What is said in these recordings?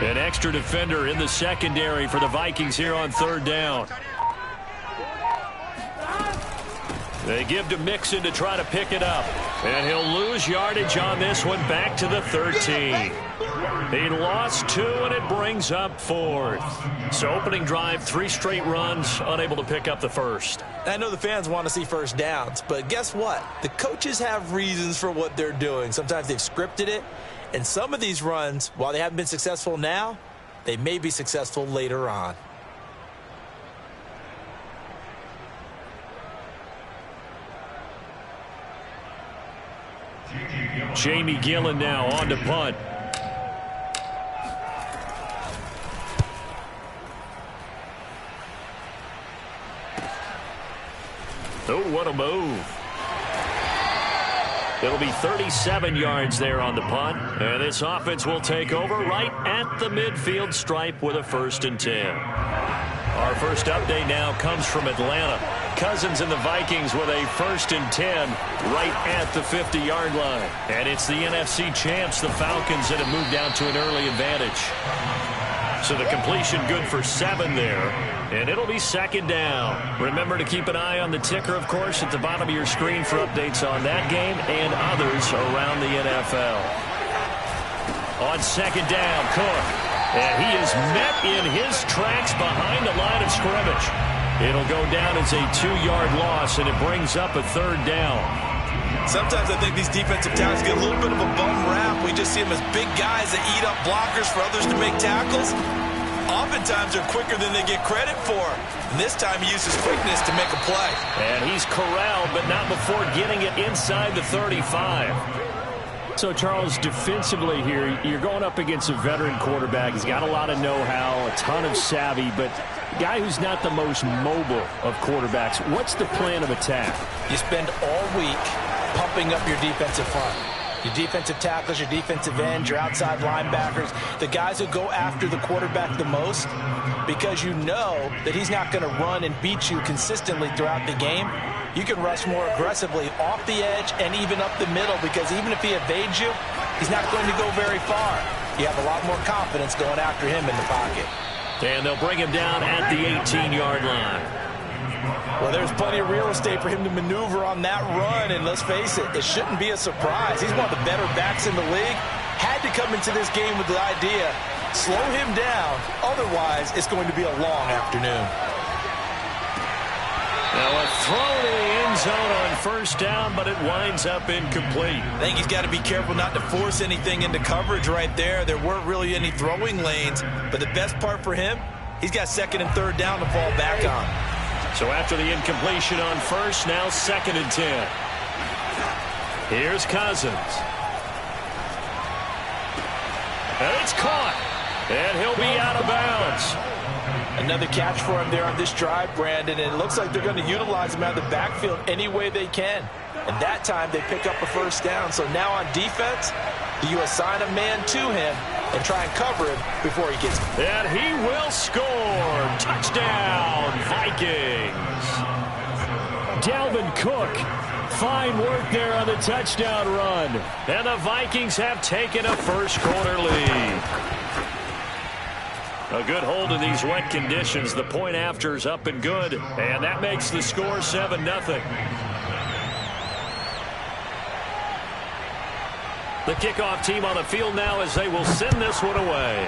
An extra defender in the secondary for the Vikings here on third down. They give to Mixon to try to pick it up. And he'll lose yardage on this one, back to the 13. He lost 2, and it brings up 4th. So opening drive, 3 straight runs, unable to pick up the first. I know the fans want to see first downs, but guess what? The coaches have reasons for what they're doing. Sometimes they've scripted it, and some of these runs, while they haven't been successful now, they may be successful later on. Jamie Gillen now on to punt. Oh, what a move. It'll be 37 yards there on the punt. And this offense will take over right at the midfield stripe with a 1st and 10. Our first update now comes from Atlanta. Cousins and the Vikings with a 1st and 10 right at the 50-yard line. And it's the NFC champs, the Falcons, that have moved down to an early advantage. So the completion good for 7 there. And it'll be 2nd down. Remember to keep an eye on the ticker, of course, at the bottom of your screen for updates on that game and others around the NFL. On 2nd down, Cook. And he is met in his tracks behind the line of scrimmage. It'll go down as a 2-yard loss, and it brings up a 3rd down. Sometimes I think these defensive tackles get a little bit of a bum rap. We just see them as big guys that eat up blockers for others to make tackles. Oftentimes they're quicker than they get credit for. And this time he uses quickness to make a play. And he's corralled, but not before getting it inside the 35. So, Charles, defensively here, you're going up against a veteran quarterback. He's got a lot of know-how, a ton of savvy, but a guy who's not the most mobile of quarterbacks. What's the plan of attack? You spend all week pumping up your defensive front. Your defensive tackles, your defensive ends, your outside linebackers, the guys who go after the quarterback the most, because you know that he's not going to run and beat you consistently throughout the game. You can rush more aggressively off the edge and even up the middle, because even if he evades you, he's not going to go very far. You have a lot more confidence going after him in the pocket. And they'll bring him down at the 18-yard line. Well, there's plenty of real estate for him to maneuver on that run, and let's face it, it shouldn't be a surprise. He's one of the better backs in the league. Had to come into this game with the idea, slow him down, otherwise it's going to be a long afternoon. Now a throw to the end zone on 1st down, but it winds up incomplete. I think he's got to be careful not to force anything into coverage right there. There weren't really any throwing lanes, but the best part for him, he's got 2nd and 3rd down to fall back on. So after the incompletion on 1st, now 2nd and 10. Here's Cousins. And it's caught. And he'll be out of bounds. Another catch for him there on this drive, Brandon, and it looks like they're going to utilize him out of the backfield any way they can. And that time they pick up a 1st down. So now on defense, you assign a man to him and try and cover him before he gets him. And he will score. Touchdown, Vikings. Dalvin Cook. Fine work there on the touchdown run. And the Vikings have taken a 1st quarter lead. A good hold in these wet conditions. The point after is up and good. And that makes the score 7-0. The kickoff team on the field now as they will send this one away.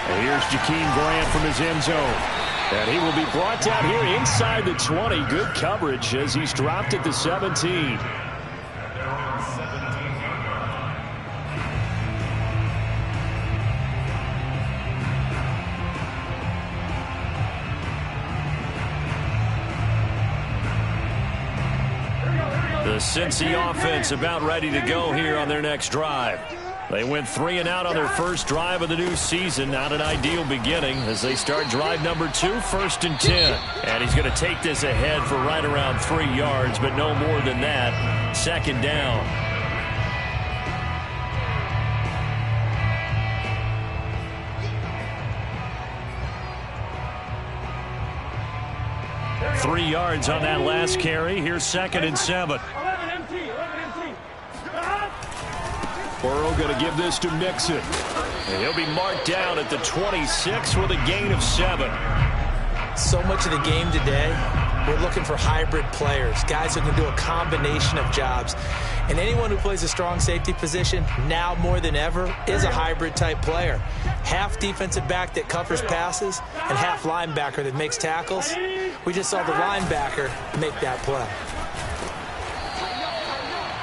And here's Jakeem Grant from his end zone. And he will be brought down here inside the 20. Good coverage as he's dropped at the 17. The Cincy offense about ready to go here on their next drive. They went 3 and out on their first drive of the new season. Not an ideal beginning as they start drive number 2, 1st and 10. And he's going to take this ahead for right around 3 yards, but no more than that. 2nd down. Three yards on that last carry. Here's 2nd and 7. Burrow going to give this to Mixon. And he'll be marked down at the 26 with a gain of 7. So much of the game today, we're looking for hybrid players, guys who can do a combination of jobs. And anyone who plays a strong safety position, now more than ever, is a hybrid-type player. Half defensive back that covers passes and half linebacker that makes tackles. We just saw the linebacker make that play.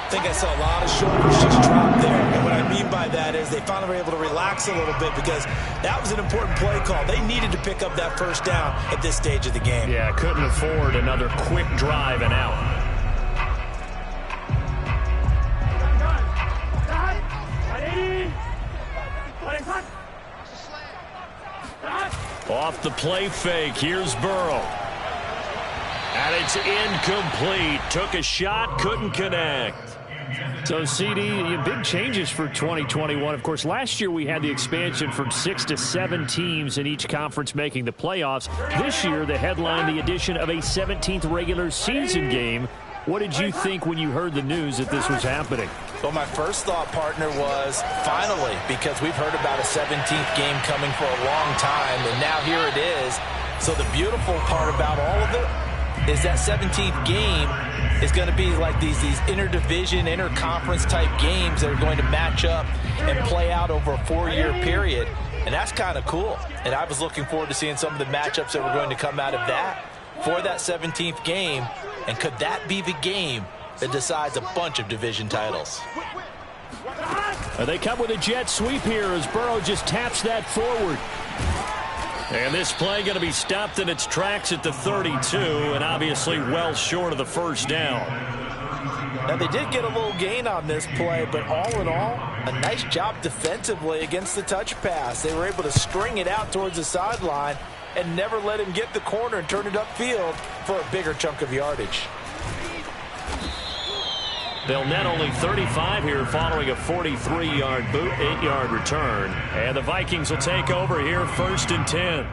I think I saw a lot of shoulders just drop there. And what I mean by that is they finally were able to relax a little bit because that was an important play call. They needed to pick up that first down at this stage of the game. Yeah, couldn't afford another quick drive and out. Off the play fake, here's Burrow. And it's incomplete. Took a shot, couldn't connect. So, CD, big changes for 2021. Of course, last year we had the expansion from 6 to 7 teams in each conference making the playoffs. This year, the headline, the addition of a 17th regular season game. What did you think when you heard the news that this was happening? Well, my first thought, partner, was finally, because we've heard about a 17th game coming for a long time, and now here it is. So the beautiful part about all of it is that 17th game is going to be like these interdivision, interconference type games that are going to match up and play out over a 4-year period. And that's kind of cool. And I was looking forward to seeing some of the matchups that were going to come out of that for that 17th game. And could that be the game that decides a bunch of division titles? They come with a jet sweep here as Burrow just taps that forward. And this play going to be stopped in its tracks at the 32, and obviously well short of the first down. Now, they did get a little gain on this play, but all in all, a nice job defensively against the touch pass. They were able to string it out towards the sideline and never let him get the corner and turn it upfield for a bigger chunk of yardage. They'll net only 35 here following a 43-yard boot, 8-yard return. And the Vikings will take over here 1st and 10.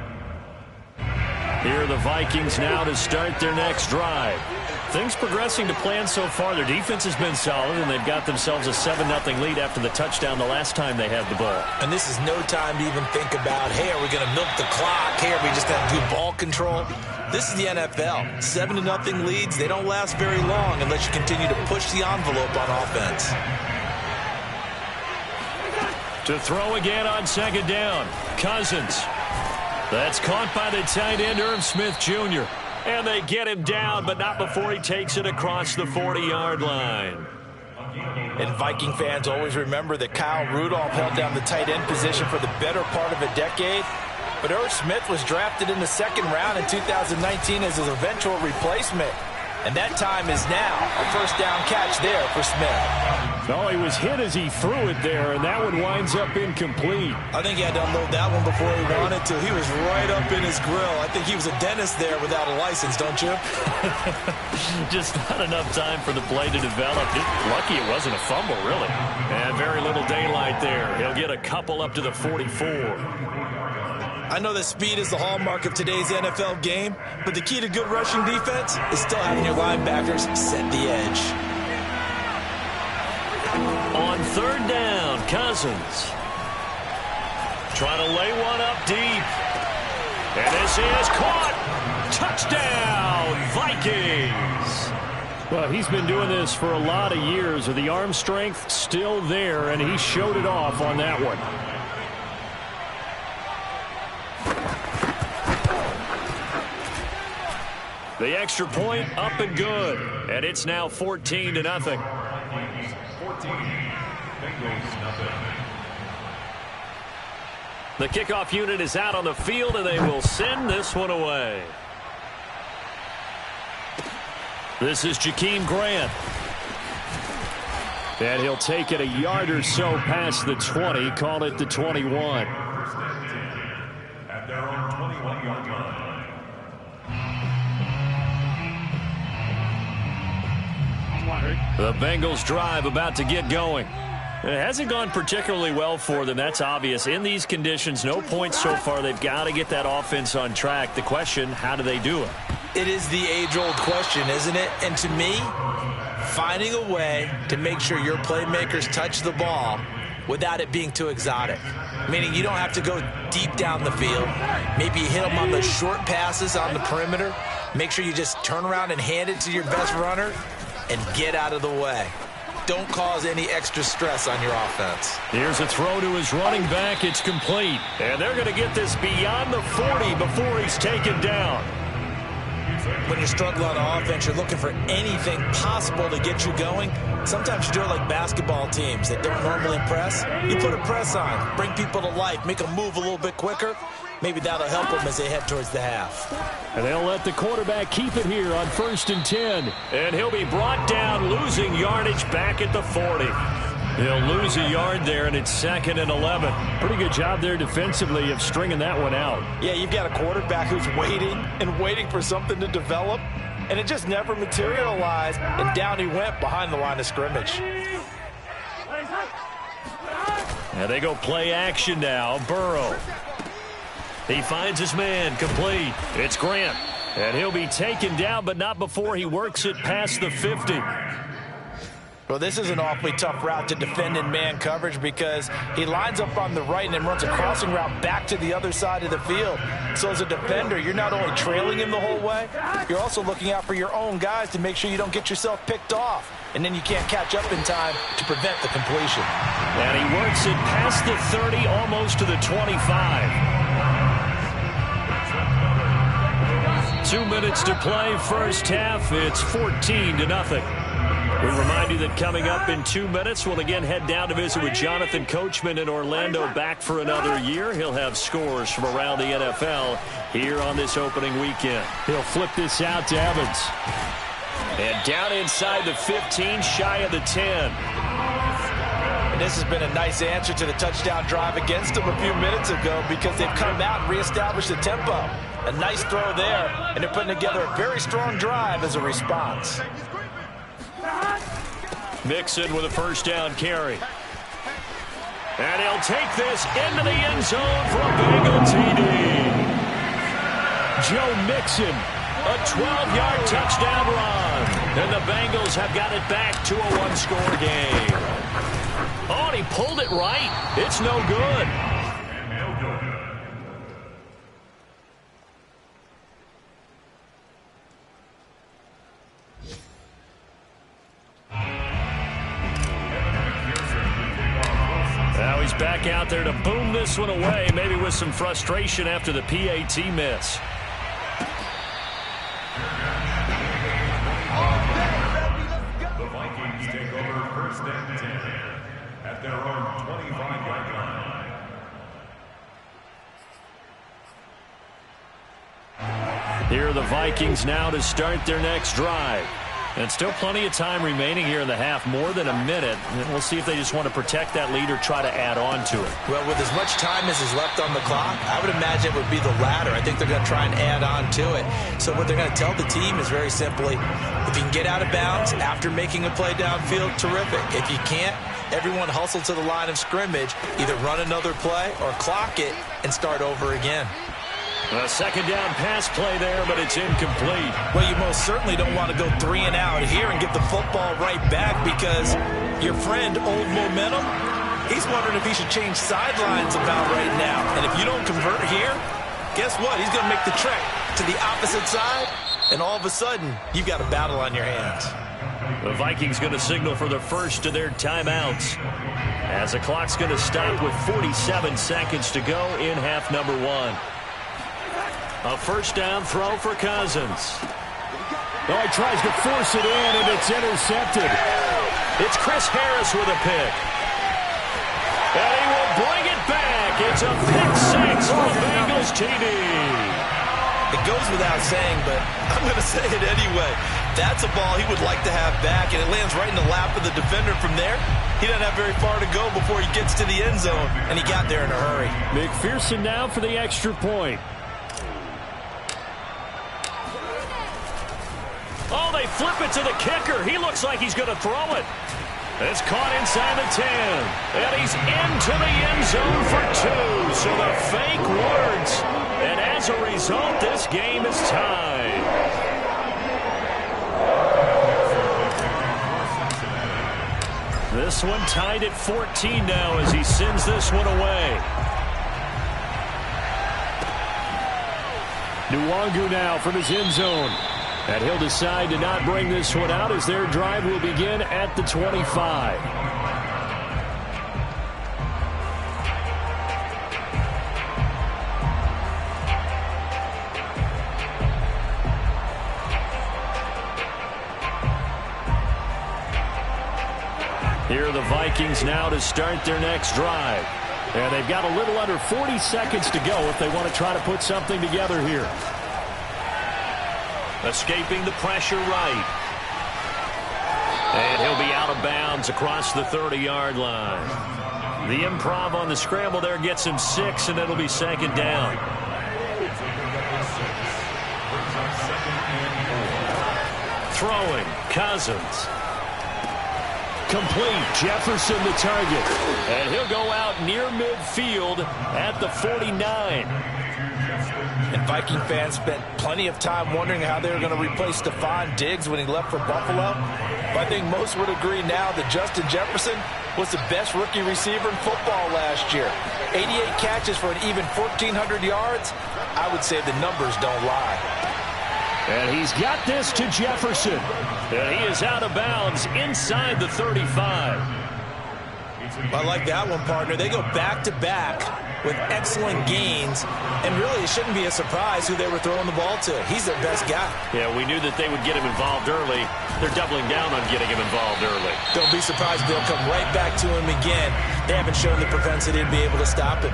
Here are the Vikings now to start their next drive. Things progressing to plan so far. Their defense has been solid, and they've got themselves a 7-0 lead after the touchdown the last time they had the ball. And this is no time to even think about, hey, are we going to milk the clock? Hey, are we just going to do ball control? This is the NFL. 7-0 leads, they don't last very long unless you continue to push the envelope on offense. To throw again on 2nd down. Cousins. That's caught by the tight end, Irv Smith Jr. And they get him down, but not before he takes it across the 40-yard line. And Viking fans always remember that Kyle Rudolph held down the tight end position for the better part of a decade. But Irv Smith was drafted in the 2nd round in 2019 as his eventual replacement. And that time is now. A 1st down catch there for Smith. No, he was hit as he threw it there, and that one winds up incomplete. I think he had to unload that one before he wanted to. He was right up in his grill. I think he was a dentist there without a license, don't you? Just not enough time for the play to develop. Lucky it wasn't a fumble, really. And very little daylight there. He'll get a couple up to the 44. I know that speed is the hallmark of today's NFL game, but the key to good rushing defense is still having your linebackers set the edge. On 3rd down, Cousins. Trying to lay one up deep. And this is caught. Touchdown, Vikings. Well, he's been doing this for a lot of years, with the arm strength still there, and he showed it off on that one. The extra point up and good. And it's now 14-0. The kickoff unit is out on the field, and they will send this one away. This is Jakeem Grant. And he'll take it a yard or so past the 20, call it the 21. At their own 21-yard line. The Bengals drive about to get going. It hasn't gone particularly well for them. That's obvious. In these conditions, no points so far. They've got to get that offense on track. The question, how do they do it? It is the age-old question, isn't it? And to me, finding a way to make sure your playmakers touch the ball without it being too exotic. Meaning you don't have to go deep down the field. Maybe you hit them on the short passes on the perimeter. Make sure you just turn around and hand it to your best runner and get out of the way. Don't cause any extra stress on your offense. Here's a throw to his running back. It's complete. And they're going to get this beyond the 40 before he's taken down. When you struggle on offense, you're looking for anything possible to get you going. Sometimes you do it like basketball teams that don't normally press. You put a press on, bring people to life, make them move a little bit quicker. Maybe that'll help them as they head towards the half. And they'll let the quarterback keep it here on 1st and 10. And he'll be brought down, losing yardage back at the 40. He'll lose a yard there, and it's 2nd and 11. Pretty good job there defensively of stringing that one out. Yeah, you've got a quarterback who's waiting and waiting for something to develop, and it just never materialized, and down he went behind the line of scrimmage. And they go play action now. Burrow. He finds his man, complete. It's Grant. And he'll be taken down, but not before he works it past the 50. Well, this is an awfully tough route to defend in man coverage because he lines up on the right and then runs a crossing route back to the other side of the field. So as a defender, you're not only trailing him the whole way, you're also looking out for your own guys to make sure you don't get yourself picked off. And then you can't catch up in time to prevent the completion. And he works it past the 30, almost to the 25. 2 minutes to play, first half. It's 14-0. We remind you that coming up in 2 minutes, we'll again head down to visit with Jonathan Coachman in Orlando, back for another year. He'll have scores from around the NFL here on this opening weekend. He'll flip this out to Evans. And down inside the 15, shy of the 10. And this has been a nice answer to the touchdown drive against them a few minutes ago because they've come out and reestablished the tempo. A nice throw there, and they're putting together a very strong drive as a response. Mixon with a first down carry. And he'll take this into the end zone for a Bengal TD. Joe Mixon, a 12-yard touchdown run. And the Bengals have got it back to a one-score game. Oh, and he pulled it right. It's no good. Now he's back out there to boom this one away, maybe with some frustration after the PAT miss. The Vikings take over 1st and 10 at their own 25-yard line. Here are the Vikings now to start their next drive. And still plenty of time remaining here in the half, more than a minute. And we'll see if they just want to protect that lead or try to add on to it. Well, with as much time as is left on the clock, I would imagine it would be the latter. I think they're going to try and add on to it. So what they're going to tell the team is very simply, if you can get out of bounds after making a play downfield, terrific. If you can't, everyone hustle to the line of scrimmage, either run another play or clock it and start over again. A second down pass play there, but it's incomplete. Well, you most certainly don't want to go 3 and out here and get the football right back because your friend, Old Momentum, he's wondering if he should change sidelines about right now. And if you don't convert here, guess what? He's going to make the trek to the opposite side, and all of a sudden, you've got a battle on your hands. The Vikings going to signal for the first of their timeouts as the clock's going to stop with 47 seconds to go in half number 1. A first down throw for Cousins. Oh, he tries to force it in, and it's intercepted. It's Chris Harris with a pick. And he will bring it back. It's a pick 6 for Bengals TD. It goes without saying, but I'm going to say it anyway. That's a ball he would like to have back, and it lands right in the lap of the defender from there. He doesn't have very far to go before he gets to the end zone, and he got there in a hurry. McPherson now for the extra point. Oh, they flip it to the kicker. He looks like he's going to throw it. It's caught inside the 10. And he's into the end zone for 2. So the fake works. And as a result, this game is tied. This one tied at 14 now as he sends this one away. Nwangu now from his end zone. And he'll decide to not bring this one out as their drive will begin at the 25. Here are the Vikings now to start their next drive. And they've got a little under 40 seconds to go if they want to try to put something together here. Escaping the pressure right. And he'll be out of bounds across the 30-yard line. The improv on the scramble there gets him 6, and it'll be second down. Throwing, Cousins. Complete, Jefferson the target. And he'll go out near midfield at the 49. And Viking fans spent plenty of time wondering how they were going to replace Stephon Diggs when he left for Buffalo. But I think most would agree now that Justin Jefferson was the best rookie receiver in football last year. 88 catches for an even 1,400 yards. I would say the numbers don't lie. And he's got this to Jefferson. And he is out of bounds inside the 35. I like that one, partner. They go back-to-back with excellent gains. And really, it shouldn't be a surprise who they were throwing the ball to. He's their best guy. Yeah, we knew that they would get him involved early. They're doubling down on getting him involved early. Don't be surprised if they'll come right back to him again. They haven't shown the propensity to be able to stop him.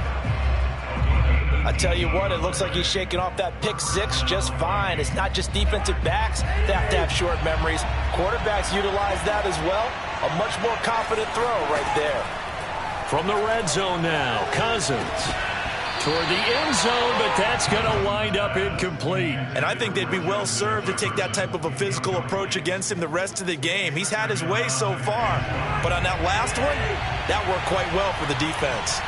I tell you what, it looks like he's shaking off that pick six just fine. It's not just defensive backs that have to have short memories. Quarterbacks utilize that as well. A much more confident throw right there. From the red zone now, Cousins toward the end zone, but that's going to wind up incomplete. And I think they'd be well served to take that type of a physical approach against him the rest of the game. He's had his way so far, but on that last one, that worked quite well for the defense.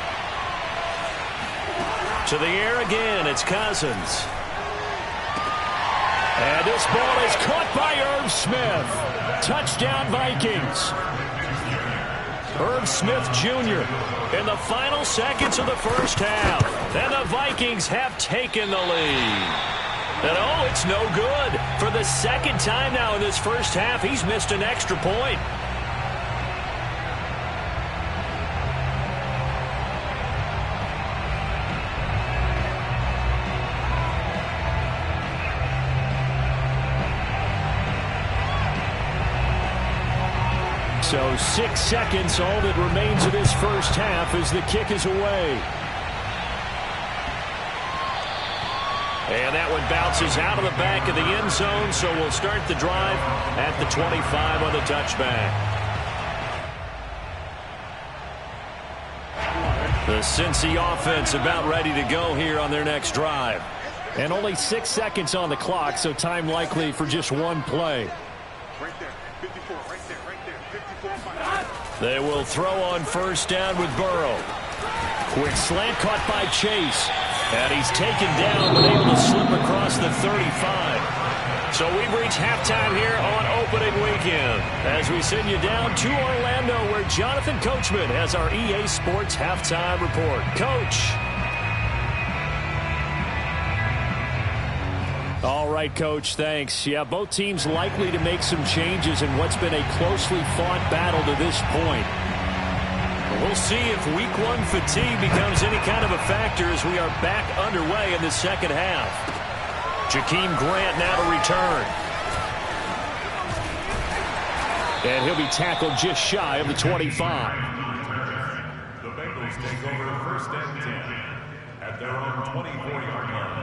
To the air again, it's Cousins. And this ball is caught by Irv Smith. Touchdown, Vikings. Irv Smith Jr. in the final seconds of the first half. And the Vikings have taken the lead. And oh, it's no good. For the second time now in this first half, he's missed an extra point. So 6 seconds, all that remains of this first half as the kick is away. And that one bounces out of the back of the end zone, so we'll start the drive at the 25 on the touchback. The Cincy offense about ready to go here on their next drive. And only 6 seconds on the clock, so time likely for just one play. Right there, 54, right there. They will throw on first down with Burrow. Quick slant caught by Chase. And he's taken down but able to slip across the 35. So we've reached halftime here on opening weekend as we send you down to Orlando where Jonathan Coachman has our EA Sports halftime report. Coach. All right, Coach, thanks. Yeah, both teams likely to make some changes in what's been a closely fought battle to this point. We'll see if week one fatigue becomes any kind of a factor as we are back underway in the second half. Jakeem Grant now to return. And he'll be tackled just shy of the 25. The Bengals take over first and 10 at their own 24-yard line.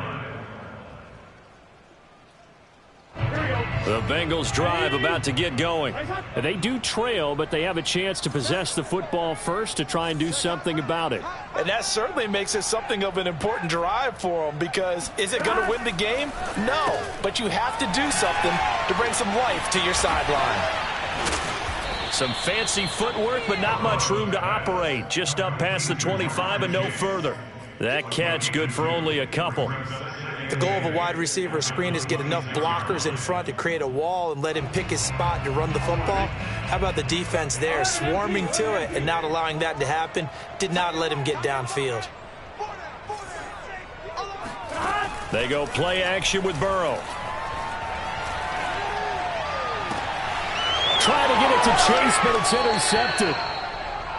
The Bengals drive about to get going. They do trail, but they have a chance to possess the football first to try and do something about it. And that certainly makes it something of an important drive for them because is it going to win the game? No, but you have to do something to bring some life to your sideline. Some fancy footwork, but not much room to operate. Just up past the 25 and no further. That catch good for only a couple. The goal of a wide receiver screen is get enough blockers in front to create a wall and let him pick his spot to run the football. How about the defense there, swarming to it and not allowing that to happen? Did not let him get downfield. They go play action with Burrow. Try to get it to Chase, but it's intercepted.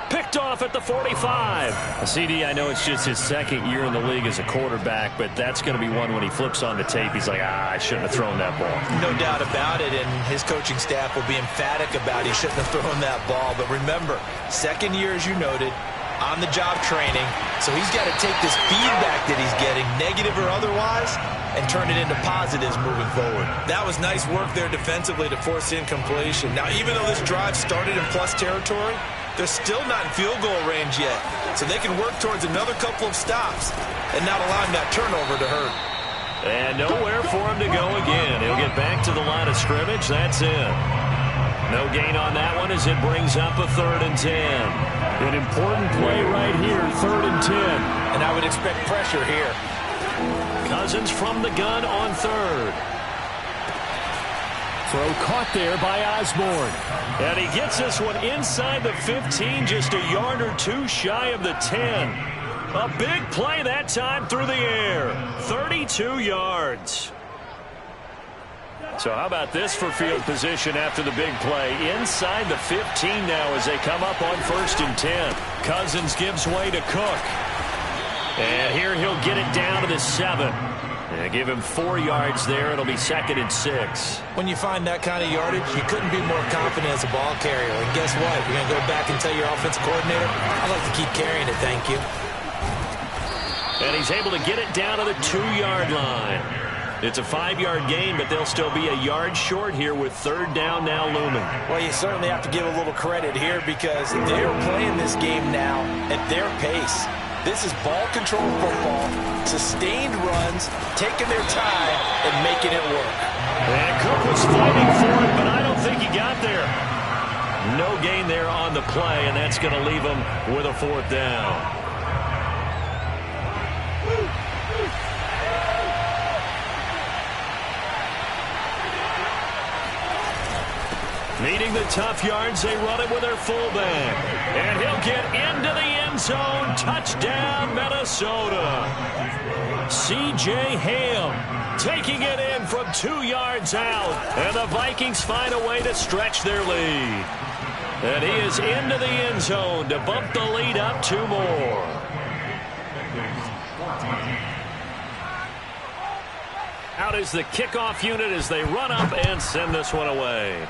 Picked off at the 45. CD, I know it's just his second year in the league as a quarterback, but that's going to be one when he flips on the tape. He's like, I shouldn't have thrown that ball. No doubt about it, and his coaching staff will be emphatic about he shouldn't have thrown that ball. But remember, second year, as you noted, on-the-job training, so he's got to take this feedback that he's getting, negative or otherwise, and turn it into positives moving forward. That was nice work there defensively to force incompletion. Now, even though this drive started in plus territory, they're still not in field goal range yet, so they can work towards another couple of stops and not allowing that turnover to hurt. And nowhere for him to go again. He'll get back to the line of scrimmage. That's it. No gain on that one as it brings up a 3rd and 10. An important play right here, 3rd and 10. And I would expect pressure here. Cousins from the gun on 3rd. Throw caught there by Osborne. And he gets this one inside the 15, just a yard or two shy of the 10. A big play that time through the air. 32 yards. So how about this for field position after the big play? Inside the 15 now as they come up on 1st and 10. Cousins gives way to Cook. And here he'll get it down to the 7. And give him 4 yards there. It'll be 2nd and 6. When you find that kind of yardage, you couldn't be more confident as a ball carrier. And guess what? You're going to go back and tell your offensive coordinator, I'd like to keep carrying it, thank you. And he's able to get it down to the 2-yard line. It's a 5-yard gain, but they'll still be a yard short here with 3rd down now looming. Well, you certainly have to give a little credit here because they're playing this game now at their pace. This is ball control football, sustained runs, taking their time, and making it work. And Cook was fighting for it, but I don't think he got there. No gain there on the play, and that's going to leave him with a 4th down. Needing the tough yards, they run it with their fullback. And he'll get into the end zone. Touchdown, Minnesota. C.J. Ham taking it in from 2 yards out. And the Vikings find a way to stretch their lead. And he is into the end zone to bump the lead up 2 more. Out is the kickoff unit as they run up and send this one away.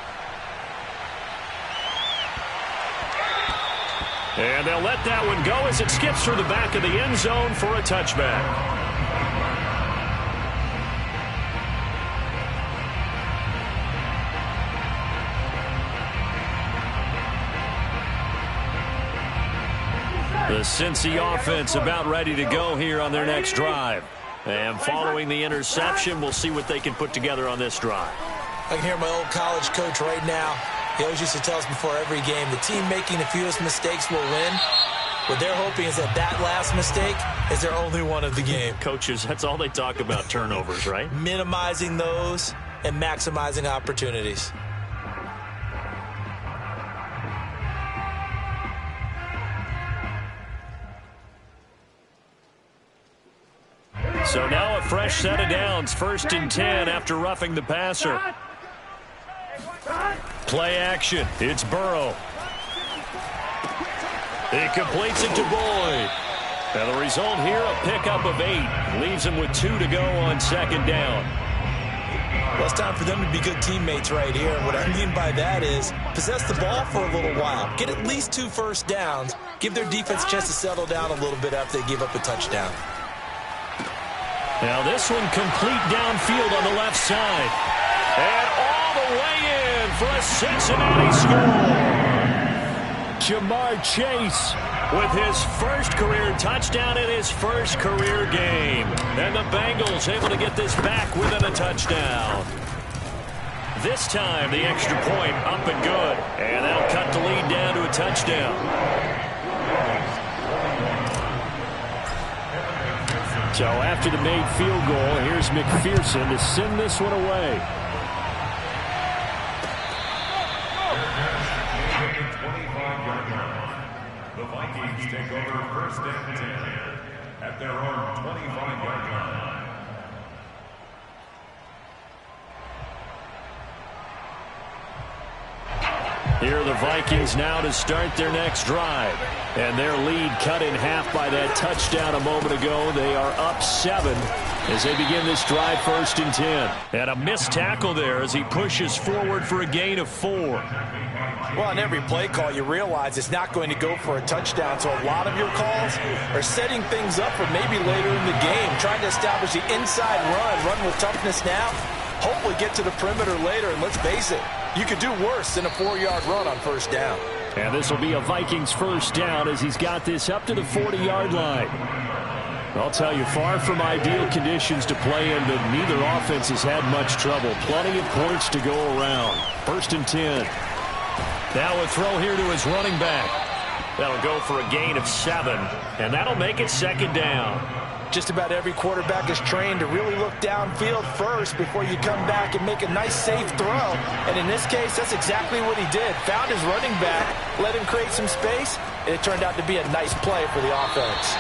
And they'll let that one go as it skips through the back of the end zone for a touchback. The Cincy offense about ready to go here on their next drive. And following the interception, we'll see what they can put together on this drive. I can hear my old college coach right now. He always used to tell us before every game, the team making the fewest mistakes will win. What they're hoping is that that last mistake is their only one of the game. Coaches, that's all they talk about, turnovers, right? Minimizing those and maximizing opportunities. So now a fresh set of downs, 1st and 10 after roughing the passer. Play action. It's Burrow. He completes it to Boyd. And the result here, a pickup of 8. Leaves him with 2 to go on 2nd down. Well, it's time for them to be good teammates right here. And what I mean by that is possess the ball for a little while. Get at least 2 first downs. Give their defense a chance to settle down a little bit after they give up a touchdown. Now this one complete downfield on the left side. And all the way in for a Cincinnati score. Jamar Chase with his first career touchdown in his first career game. And the Bengals able to get this back within a touchdown. This time the extra point up and good. And that'll cut the lead down to a touchdown. So after the made field goal, here's McPherson to send this one away. The Vikings take over first and 10 at their own 25-yard line. Here are the Vikings now to start their next drive. And their lead cut in half by that touchdown a moment ago. They are up 7 as they begin this drive first and 10. And a missed tackle there as he pushes forward for a gain of 4. Well, on every play call, you realize it's not going to go for a touchdown. So a lot of your calls are setting things up for maybe later in the game, trying to establish the inside run with toughness now, hopefully get to the perimeter later. And let's face it, you could do worse than a 4-yard run on first down. And this will be a Vikings first down as he's got this up to the 40-yard line. I'll tell you, far from ideal conditions to play in, but neither offense has had much trouble. Plenty of points to go around. First and 10. Now a throw here to his running back. That'll go for a gain of 7, and that'll make it second down. Just about every quarterback is trained to really look downfield first before you come back and make a nice, safe throw. And in this case, that's exactly what he did. Found his running back, let him create some space, and it turned out to be a nice play for the offense.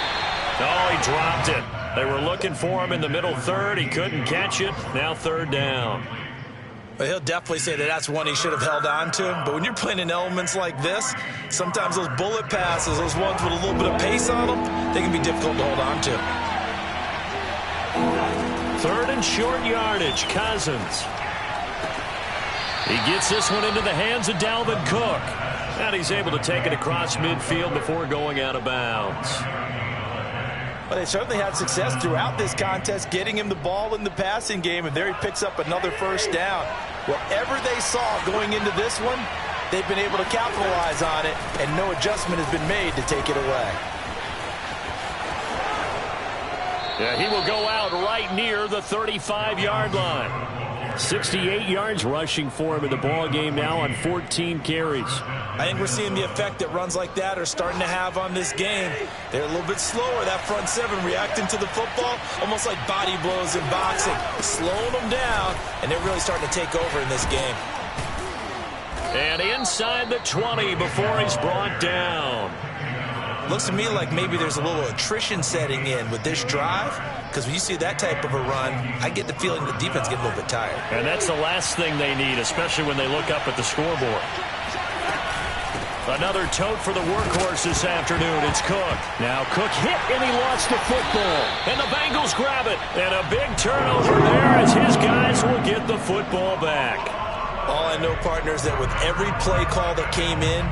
Oh, he dropped it. They were looking for him in the middle third. He couldn't catch it. Now third down. Well, he'll definitely say that that's one he should have held on to. But when you're playing in elements like this, sometimes those bullet passes, those ones with a little bit of pace on them, they can be difficult to hold on to. Third and short yardage, Cousins. He gets this one into the hands of Dalvin Cook. And he's able to take it across midfield before going out of bounds. Well, they certainly had success throughout this contest, getting him the ball in the passing game, and there he picks up another first down. Whatever they saw going into this one, they've been able to capitalize on it, and no adjustment has been made to take it away. Yeah, he will go out right near the 35-yard line. 68 yards rushing for him in the ball game now on 14 carries. I think we're seeing the effect that runs like that are starting to have on this game. They're a little bit slower, that front seven, reacting to the football, almost like body blows in boxing, slowing them down, and they're really starting to take over in this game. And inside the 20 before he's brought down. Looks to me like maybe there's a little attrition setting in with this drive, because when you see that type of a run, I get the feeling the defense gets a little bit tired. And that's the last thing they need, especially when they look up at the scoreboard. Another tote for the workhorse this afternoon. It's Cook. Now Cook hit, and he lost the football. And the Bengals grab it. And a big turnover there as his guys will get the football back. All I know, partners, that with every play call that came in,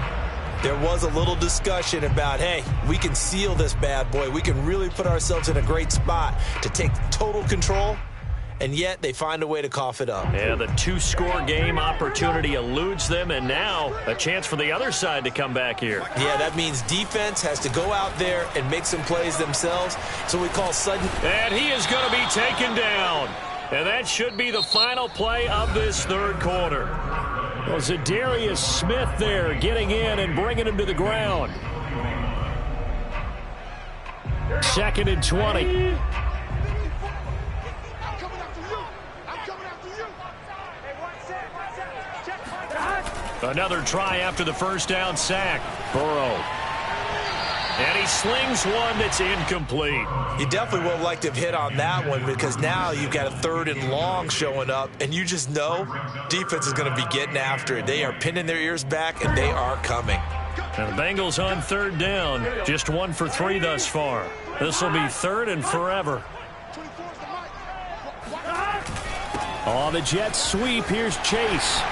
there was a little discussion about, hey, we can seal this bad boy. We can really put ourselves in a great spot to take total control. And yet they find a way to cough it up. Yeah, the two-score game opportunity eludes them, and now a chance for the other side to come back here. Yeah, that means defense has to go out there and make some plays themselves. So we call sudden. And he is going to be taken down. And that should be the final play of this third quarter. Well, Zadarius Smith there getting in and bringing him to the ground. Second and 20. Another try after the first down sack. Burrow. And he slings one that's incomplete. You definitely would have liked to have hit on that one, because now you've got a third and long showing up, and you just know defense is going to be getting after it. They are pinning their ears back, and they are coming. And the Bengals on third down. Just 1 for 3 thus far. This will be third and forever. On the Jets sweep, here's Chase.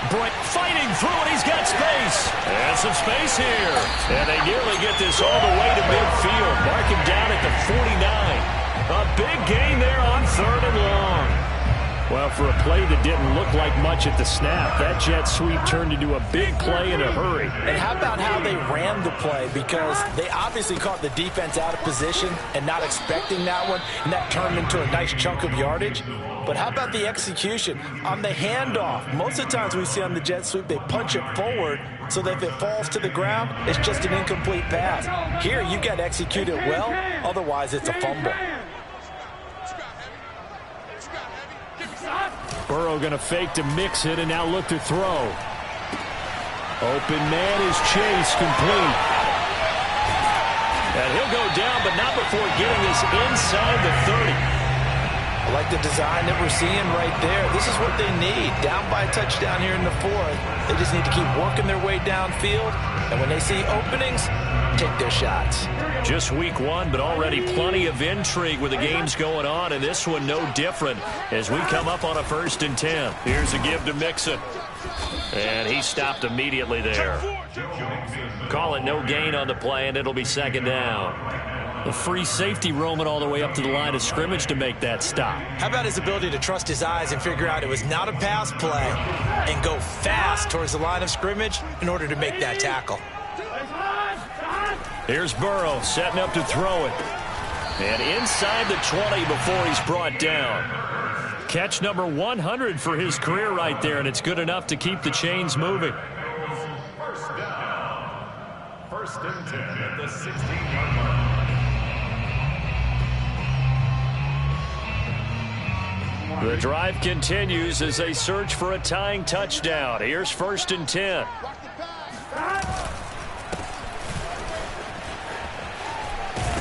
Bright fighting through it. He's got space. And some space here. And they nearly get this all the way to midfield. Mark him down at the 49. A big gain there on third and long. Well, for a play that didn't look like much at the snap, that jet sweep turned into a big play in a hurry. And how about how they ran the play? Because they obviously caught the defense out of position and not expecting that one, and that turned into a nice chunk of yardage. But how about the execution on the handoff? Most of the times we see on the jet sweep, they punch it forward so that if it falls to the ground, it's just an incomplete pass. Here, you got to execute it well, otherwise it's a fumble. Burrow going to fake to mix it and now look to throw. Open man is Chase, complete. And he'll go down, but not before getting this inside the 30. I like the design that we're seeing right there. This is what they need. Down by a touchdown here in the fourth. They just need to keep working their way downfield. And when they see openings, take their shots. Just week one, but already plenty of intrigue with the games going on, and this one no different as we come up on a 1st and 10. Here's a give to Mixon. And he stopped immediately there. Call it no gain on the play, and it'll be 2nd down. A free safety roaming all the way up to the line of scrimmage to make that stop. How about his ability to trust his eyes and figure out it was not a pass play and go fast towards the line of scrimmage in order to make that tackle. Here's Burrow setting up to throw it. And inside the 20 before he's brought down. Catch number 100 for his career right there, and it's good enough to keep the chains moving. 1st down. 1st and 10 at the 16-yard line. The drive continues as they search for a tying touchdown. Here's 1st and 10.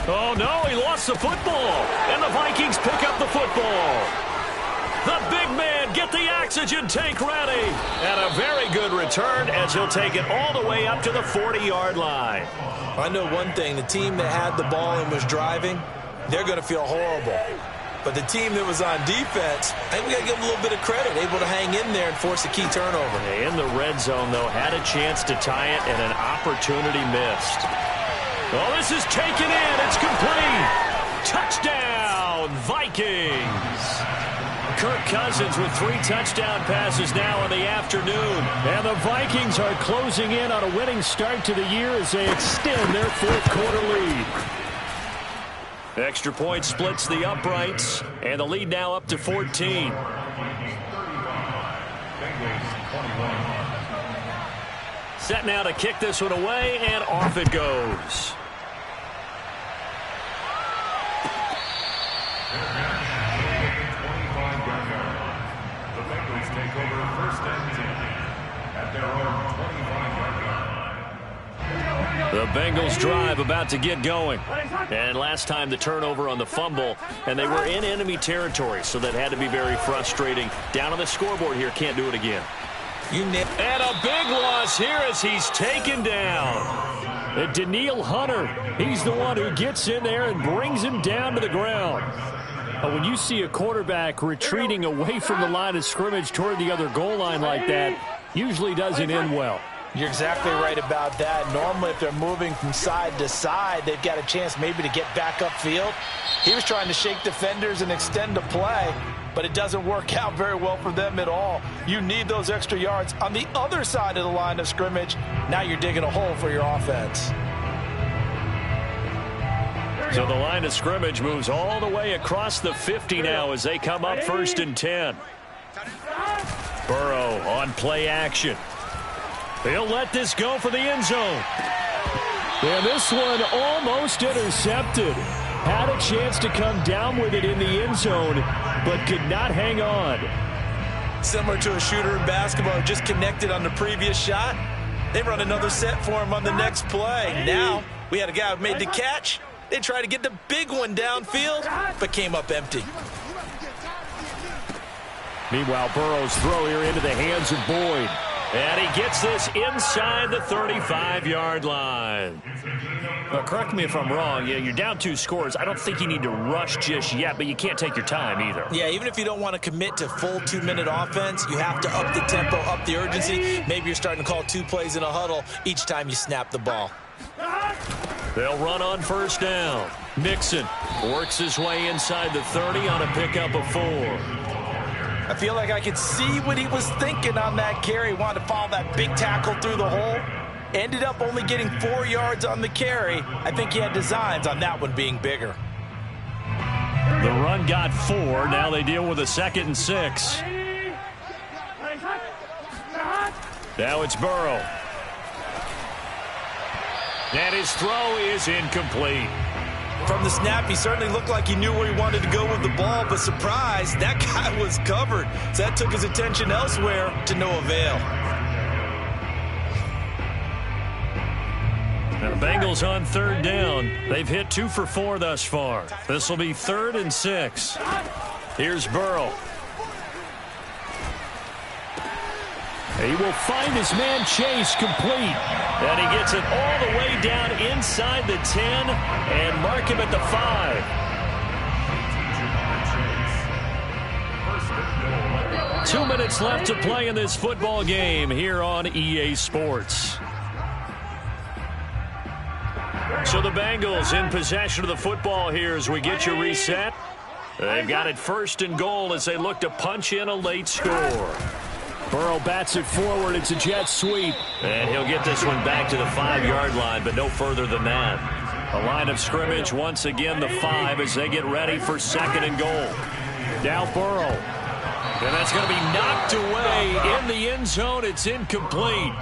Oh, no, he lost the football. And the Vikings pick up the football. The big man get the oxygen tank ready. And a very good return as he'll take it all the way up to the 40-yard line. I know one thing. The team that had the ball and was driving, they're going to feel horrible. But the team that was on defense, I think we got to give them a little bit of credit, able to hang in there and force a key turnover. In the red zone, though, had a chance to tie it and an opportunity missed. Oh, this is taken in. It's complete. Touchdown, Vikings. Kirk Cousins with 3 touchdown passes now in the afternoon. And the Vikings are closing in on a winning start to the year as they extend their 4th quarter lead. Extra point splits the uprights, and the lead now up to 14. Set now to kick this one away, and off it goes. The Bengals take over 1st and 10 at their own 25-yard line. The Bengals drive about to get going. And last time the turnover on the fumble, and they were in enemy territory, so that had to be very frustrating. Down on the scoreboard here, can't do it again. And a big loss here as he's taken down. And Danielle Hunter, he's the one who gets in there and brings him down to the ground. When you see a quarterback retreating away from the line of scrimmage toward the other goal line like that, usually doesn't end well. You're exactly right about that. Normally, if they're moving from side to side, they've got a chance maybe to get back upfield. He was trying to shake defenders and extend the play, but it doesn't work out very well for them at all. You need those extra yards on the other side of the line of scrimmage. Now you're digging a hole for your offense. So the line of scrimmage moves all the way across the 50 now as they come up 1st and 10. Burrow on play action. He'll let this go for the end zone. And this one almost intercepted. Had a chance to come down with it in the end zone, but could not hang on. Similar to a shooter in basketball, just connected on the previous shot. They run another set for him on the next play. Now, we had a guy who made the catch. They tried to get the big one downfield, but came up empty. Meanwhile, Burrow's throw here into the hands of Boyd. And he gets this inside the 35-yard line. Correct me if I'm wrong. You're down 2 scores. I don't think you need to rush just yet, but you can't take your time either. Yeah, even if you don't want to commit to full 2-minute offense, you have to up the tempo, up the urgency. Maybe you're starting to call 2 plays in a huddle each time you snap the ball. They'll run on 1st down. Mixon works his way inside the 30 on a pickup of 4. I feel like I could see what he was thinking on that carry. Wanted to follow that big tackle through the hole. Ended up only getting 4 yards on the carry. I think he had designs on that one being bigger. The run got 4. Now they deal with a 2nd and 6. Now it's Burrow. And his throw is incomplete. From the snap, he certainly looked like he knew where he wanted to go with the ball, but surprise, that guy was covered. So that took his attention elsewhere to no avail. Now the Bengals on 3rd down. They've hit 2 for 4 thus far. This will be 3rd and 6. Here's Burrow. He will find his man Chase complete. And he gets it all the way down inside the 10 and mark him at the 5. 2 minutes left to play in this football game here on EA Sports. So the Bengals in possession of the football here as we get you reset. They've got it 1st and goal as they look to punch in a late score. Burrow bats it forward. It's a jet sweep. And he'll get this one back to the 5-yard line, but no further than that. A line of scrimmage once again the 5 as they get ready for 2nd and goal. Now Burrow. And that's going to be knocked away in the end zone. It's incomplete.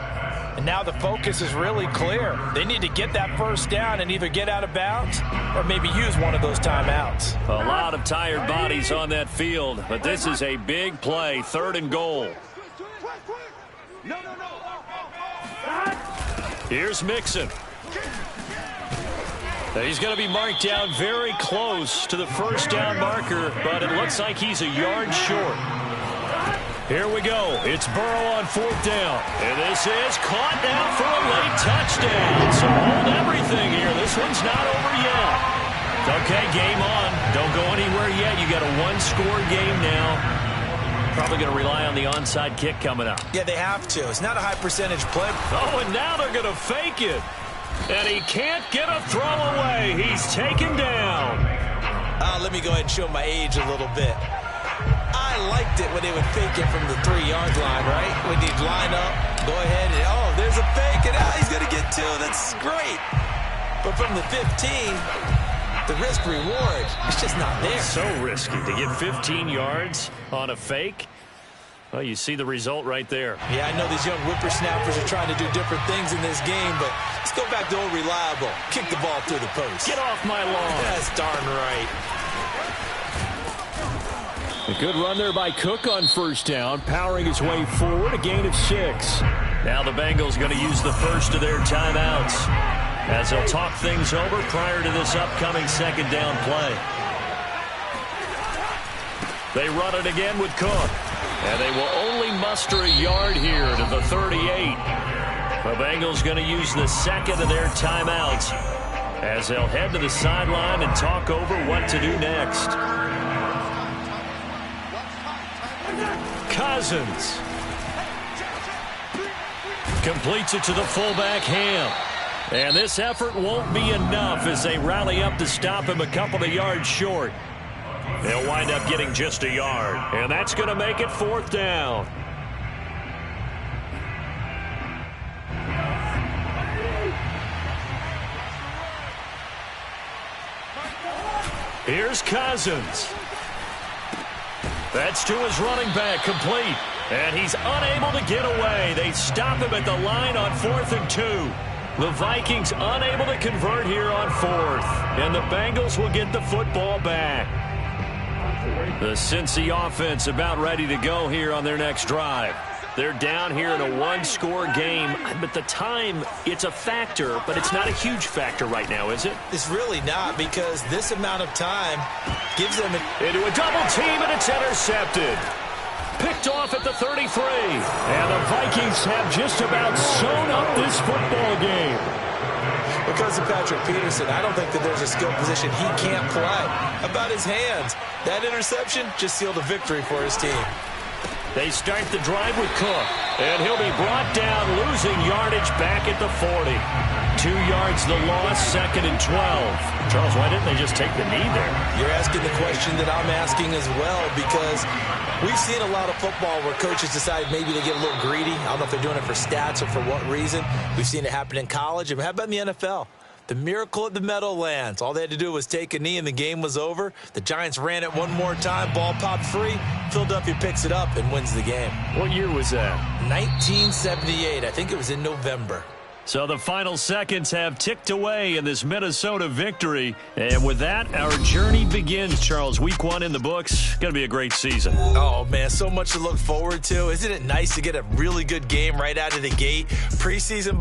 And now the focus is really clear. They need to get that 1st down and either get out of bounds or maybe use one of those timeouts. A lot of tired bodies on that field, but this is a big play. 3rd and goal. Here's Mixon. He's going to be marked down very close to the 1st down marker, but it looks like he's a yard short. Here we go. It's Burrow on 4th down. And this is caught now for a late touchdown. So hold everything here. This one's not over yet. Okay, game on. Don't go anywhere yet. You got a 1-score game now. Probably going to rely on the onside kick coming up. Yeah, they have to. It's not a high percentage play. Oh, and now they're going to fake it. And he can't get a throw away. He's taken down. Let me go ahead and show my age a little bit. I liked it when they would fake it from the 3-yard line, right? When they'd line up, go ahead, and oh, there's a fake, and he's going to get 2. That's great. But from the 15, the risk-reward, it's just not there. So risky to get 15 yards on a fake. Well, you see the result right there. Yeah, I know these young whippersnappers are trying to do different things in this game, but let's go back to old reliable. Kick the ball through the post. Get off my lawn. That's darn right. A good run there by Cook on 1st down, powering his way forward, a gain of 6. Now the Bengals going to use the first of their timeouts as they'll talk things over prior to this upcoming 2nd down play. They run it again with Cook, and they will only muster a yard here to the 38. The Bengals going to use the 2nd of their timeouts as they'll head to the sideline and talk over what to do next. Cousins completes it to the fullback Ham. And this effort won't be enough as they rally up to stop him a couple of yards short. They'll wind up getting just a yard. And that's going to make it 4th down. Here's Cousins. That's to his running back, complete. And he's unable to get away. They stop him at the line on 4th and 2. The Vikings unable to convert here on 4th. And the Bengals will get the football back. The Cincy offense about ready to go here on their next drive. They're down here in a 1-score game. But the time, it's a factor, but it's not a huge factor right now, is it? It's really not, because this amount of time gives them into a double team, and it's intercepted. Picked off at the 33. And the Vikings have just about sewn up this football game. Because of Patrick Peterson, I don't think that there's a skill position he can't play. About his hands, that interception just sealed a victory for his team. They start the drive with Cook, and he'll be brought down, losing yardage back at the 40. 2 yards the loss, 2nd and 12. Charles, why didn't they just take the knee there? You're asking the question that I'm asking as well, because we've seen a lot of football where coaches decide maybe they get a little greedy. I don't know if they're doing it for stats or for what reason. We've seen it happen in college. And how about in the NFL? The miracle at the Meadowlands. All they had to do was take a knee and the game was over. The Giants ran it one more time. Ball popped free. Philadelphia picks it up and wins the game. What year was that? 1978. I think it was in November. So the final seconds have ticked away in this Minnesota victory. And with that, our journey begins, Charles. Week 1 in the books. Going to be a great season. Oh, man, so much to look forward to. Isn't it nice to get a really good game right out of the gate? Preseason